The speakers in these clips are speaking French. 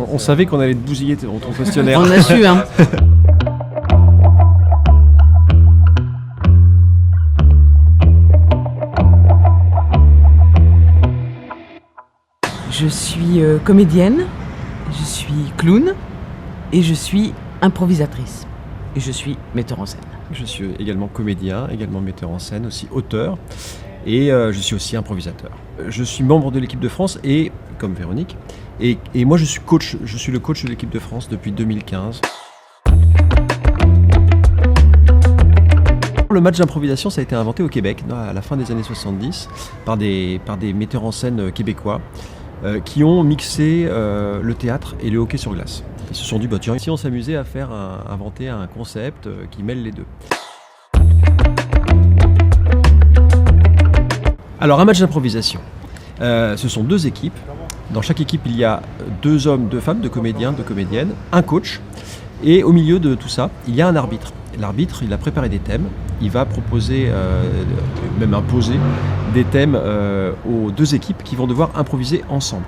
On savait qu'on allait te bousiller ton questionnaire. On a su, hein. Je suis comédienne, je suis clown et je suis improvisatrice. Et je suis metteur en scène. Je suis également comédien, également metteur en scène, aussi auteur et je suis aussi improvisateur. Je suis membre de l'équipe de France et, comme Véronique, et moi je suis coach, je suis le coach de l'équipe de France depuis 2015. Le match d'improvisation, ça a été inventé au Québec à la fin des années 70 par des metteurs en scène québécois qui ont mixé le théâtre et le hockey sur glace. Ils se sont dit, tiens, ici on s'amusait à inventer un concept qui mêle les deux. Alors un match d'improvisation, ce sont 2 équipes. Dans chaque équipe, il y a 2 hommes, 2 femmes, 2 comédiens, 2 comédiennes, un coach. Et au milieu de tout ça, il y a un arbitre. L'arbitre, il a préparé des thèmes. Il va proposer, même imposer, des thèmes aux 2 équipes qui vont devoir improviser ensemble.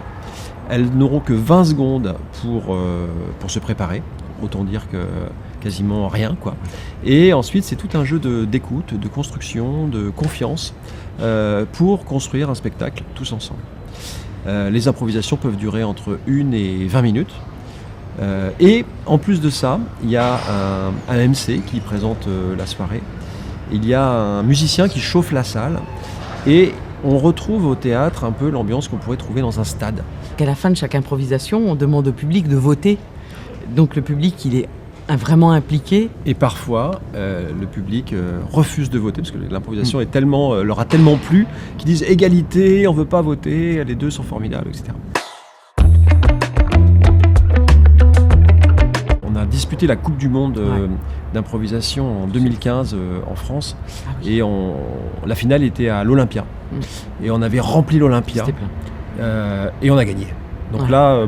Elles n'auront que 20 secondes pour se préparer. Autant dire que quasiment rien, quoi. Et ensuite, c'est tout un jeu d'écoute, de construction, de confiance pour construire un spectacle tous ensemble. Les improvisations peuvent durer entre 1 et 20 minutes. Et en plus de ça, il y a un MC qui présente la soirée. Il y a un musicien qui chauffe la salle. Et on retrouve au théâtre un peu l'ambiance qu'on pourrait trouver dans un stade. À la fin de chaque improvisation, on demande au public de voter. Donc le public, il est vraiment impliqué. Et parfois, le public refuse de voter parce que l'improvisation leur a tellement plu qu'ils disent égalité, on ne veut pas voter, les 2 sont formidables, etc. On a disputé la Coupe du Monde d'improvisation en 2015 en France. Ah oui. Et la finale était à l'Olympia. Et on avait rempli l'Olympia. C'était plein. Et on a gagné. Donc là,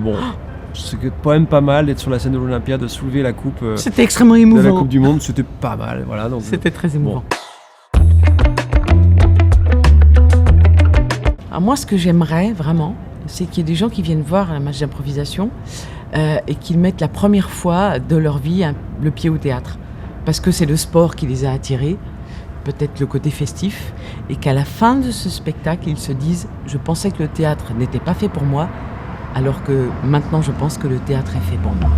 c'est quand même pas mal d'être sur la scène de l'Olympia, de soulever la coupe. C'était extrêmement De émouvant. la Coupe du Monde, c'était pas mal. Voilà, donc, C'était très émouvant. Bon. Alors moi, ce que j'aimerais vraiment, c'est qu'il y ait des gens qui viennent voir un match d'improvisation et qu'ils mettent la première fois de leur vie le pied au théâtre. Parce que c'est le sport qui les a attirés, peut-être le côté festif, et qu'à la fin de ce spectacle, ils se disent « Je pensais que le théâtre n'était pas fait pour moi, alors que maintenant je pense que le théâtre est fait pour moi ».